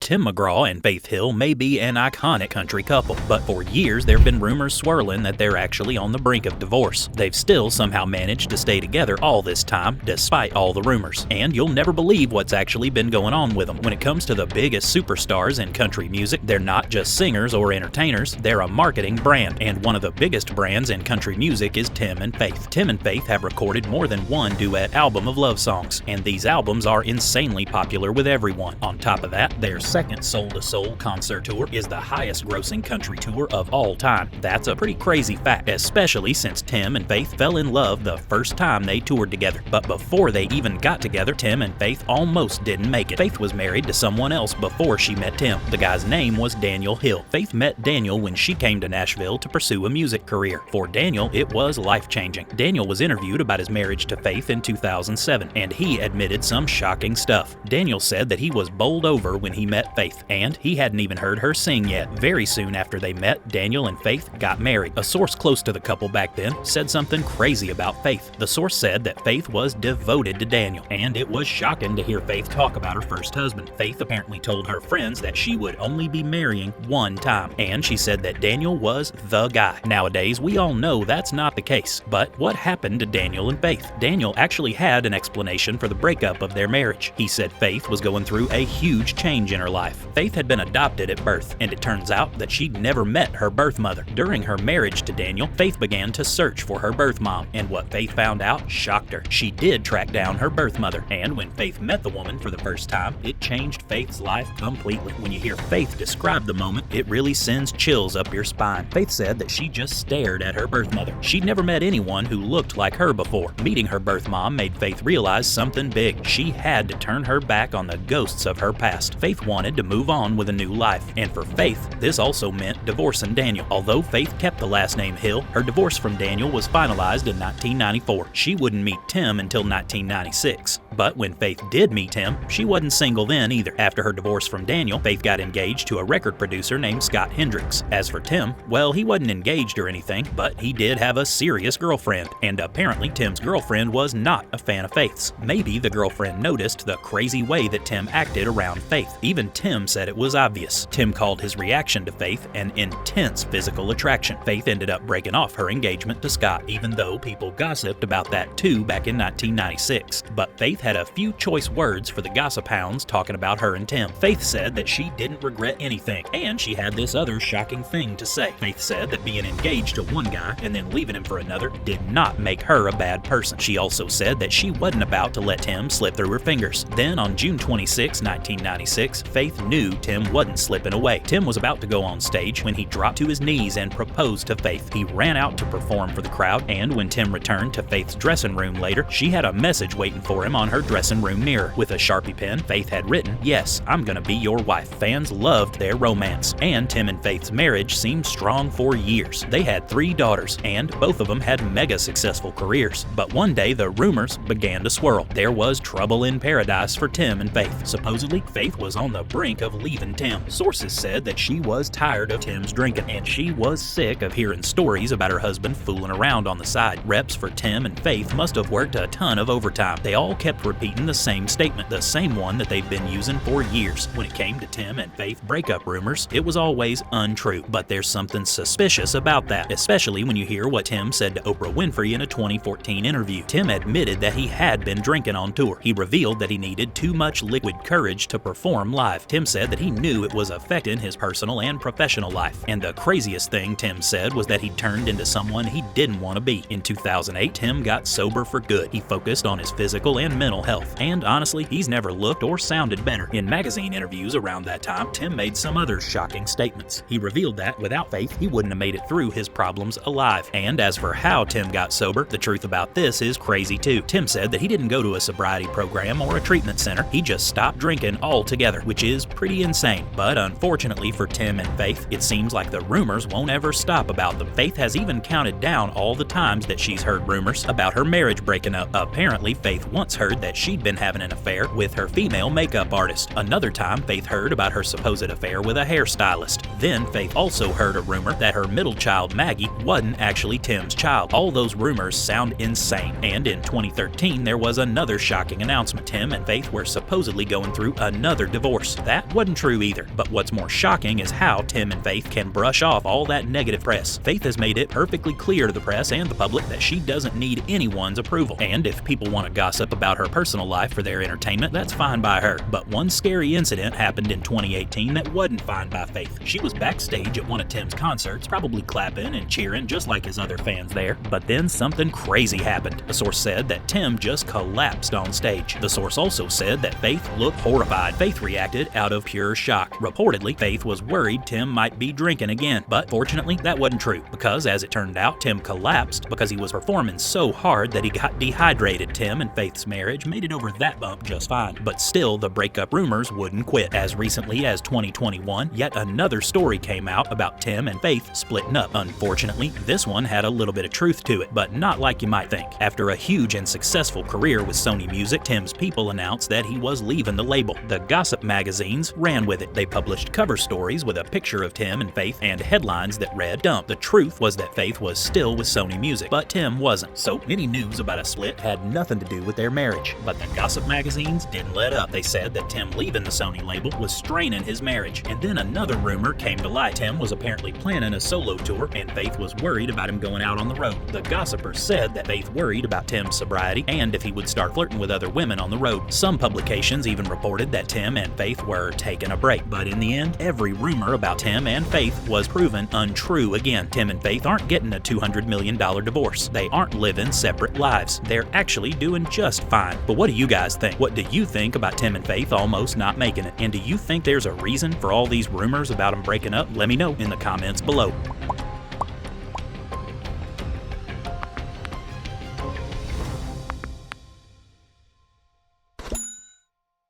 Tim McGraw and Faith Hill may be an iconic country couple, but for years there have been rumors swirling that they're actually on the brink of divorce. They've still somehow managed to stay together all this time, despite all the rumors. And you'll never believe what's actually been going on with them. When it comes to the biggest superstars in country music, they're not just singers or entertainers, they're a marketing brand. And one of the biggest brands in country music is Tim and Faith. Tim and Faith have recorded more than one duet album of love songs, and these albums are insanely popular with everyone. On top of that, their second Soul to Soul concert tour is the highest grossing country tour of all time. That's a pretty crazy fact, especially since Tim and Faith fell in love the first time they toured together. But before they even got together, Tim and Faith almost didn't make it. Faith was married to someone else before she met Tim. The guy's name was Daniel Hill. Faith met Daniel when she came to Nashville to pursue a music career. For Daniel, it was life-changing. Daniel was interviewed about his marriage to Faith in 2007, and he admitted some shocking stuff. Daniel said that he was bowled over when he met Faith, and he hadn't even heard her sing yet. Very soon after they met, Daniel and Faith got married. A source close to the couple back then said something crazy about Faith. The source said that Faith was devoted to Daniel, and it was shocking to hear Faith talk about her first husband. Faith apparently told her friends that she would only be marrying one time, and she said that Daniel was the guy. Nowadays, we all know that's not the case. But what happened to Daniel and Faith? Daniel actually had an explanation for the breakup of their marriage. He said Faith was going through a huge change in her life. Faith had been adopted at birth, and it turns out that she'd never met her birth mother. During her marriage to Daniel, Faith began to search for her birth mom, and what Faith found out shocked her. She did track down her birth mother, and when Faith met the woman for the first time, it changed Faith's life completely. When you hear Faith describe the moment, it really sends chills up your spine. Faith said that she just stared at her birth mother. She'd never met anyone who looked like her before. Meeting her birth mom made Faith realize something big. She had to turn her back on the ghosts of her past. Faith wanted to move on with a new life, and for Faith, this also meant divorcing Daniel. Although Faith kept the last name Hill, her divorce from Daniel was finalized in 1994. She wouldn't meet Tim until 1996. But when Faith did meet him, she wasn't single then either. After her divorce from Daniel, Faith got engaged to a record producer named Scott Hendricks. As for Tim, well, he wasn't engaged or anything, but he did have a serious girlfriend, and apparently Tim's girlfriend was not a fan of Faith's. Maybe the girlfriend noticed the crazy way that Tim acted around Faith. Even Tim said it was obvious. Tim called his reaction to Faith an intense physical attraction. Faith ended up breaking off her engagement to Scott, even though people gossiped about that too back in 1996. But Faith had a few choice words for the gossip hounds talking about her and Tim. Faith said that she didn't regret anything, and she had this other shocking thing to say. Faith said that being engaged to one guy and then leaving him for another did not make her a bad person. She also said that she wasn't about to let Tim slip through her fingers. Then on June 26, 1996, Faith knew Tim wasn't slipping away. Tim was about to go on stage when he dropped to his knees and proposed to Faith. He ran out to perform for the crowd, and when Tim returned to Faith's dressing room later, she had a message waiting for him on her dressing room mirror. With a Sharpie pen, Faith had written, "Yes, I'm gonna be your wife." Fans loved their romance, and Tim and Faith's marriage seemed strong for years. They had 3 daughters, and both of them had mega successful careers. But one day, the rumors began to swirl. There was trouble in paradise for Tim and Faith. Supposedly, Faith was on the brink of leaving Tim. Sources said that she was tired of Tim's drinking, and she was sick of hearing stories about her husband fooling around on the side. Reps for Tim and Faith must have worked a ton of overtime. They all kept repeating the same statement, the same one that they've been using for years. When it came to Tim and Faith breakup rumors, it was always untrue. But there's something suspicious about that, especially when you hear what Tim said to Oprah Winfrey in a 2014 interview. Tim admitted that he had been drinking on tour. He revealed that he needed too much liquid courage to perform live. Tim said that he knew it was affecting his personal and professional life. And the craziest thing Tim said was that he turned into someone he didn't want to be. In 2008, Tim got sober for good. He focused on his physical and mental health. And honestly, he's never looked or sounded better. In magazine interviews around that time, Tim made some other shocking statements. He revealed that without Faith, he wouldn't have made it through his problems alive. And as for how Tim got sober, the truth about this is crazy too. Tim said that he didn't go to a sobriety program or a treatment center. He just stopped drinking altogether, which is pretty insane. But unfortunately for Tim and Faith, it seems like the rumors won't ever stop about them. Faith has even counted down all the times that she's heard rumors about her marriage breaking up. Apparently, Faith once heard that she'd been having an affair with her female makeup artist. Another time, Faith heard about her supposed affair with a hairstylist. Then Faith also heard a rumor that her middle child, Maggie, wasn't actually Tim's child. All those rumors sound insane. And in 2013, there was another shocking announcement. Tim and Faith were supposedly going through another divorce. almost. That wasn't true either. But what's more shocking is how Tim and Faith can brush off all that negative press. Faith has made it perfectly clear to the press and the public that she doesn't need anyone's approval. And if people want to gossip about her personal life for their entertainment, that's fine by her. But one scary incident happened in 2018 that wasn't fine by Faith. She was backstage at one of Tim's concerts, probably clapping and cheering just like his other fans there. But then something crazy happened. A source said that Tim just collapsed on stage. The source also said that Faith looked horrified. Faith reacted out of pure shock. Reportedly, Faith was worried Tim might be drinking again. But fortunately, that wasn't true, because as it turned out, Tim collapsed because he was performing so hard that he got dehydrated. Tim and Faith's marriage made it over that bump just fine. But still, the breakup rumors wouldn't quit. As recently as 2021, yet another story came out about Tim and Faith splitting up. Unfortunately, this one had a little bit of truth to it, but not like you might think. After a huge and successful career with Sony Music, Tim's people announced that he was leaving the label. The gossip magazines ran with it. They published cover stories with a picture of Tim and Faith and headlines that read, "Dump." The truth was that Faith was still with Sony Music, but Tim wasn't. So any news about a split had nothing to do with their marriage. But the gossip magazines didn't let up. They said that Tim leaving the Sony label was straining his marriage. And then another rumor came to light. Tim was apparently planning a solo tour, and Faith was worried about him going out on the road. The gossipers said that Faith worried about Tim's sobriety and if he would start flirting with other women on the road. Some publications even reported that Tim and Faith were taking a break. But in the end, every rumor about Tim and Faith was proven untrue again. Tim and Faith aren't getting a $200 million divorce. They aren't living separate lives. They're actually doing just fine. But what do you guys think? What do you think about Tim and Faith almost not making it? And do you think there's a reason for all these rumors about them breaking up? Let me know in the comments below.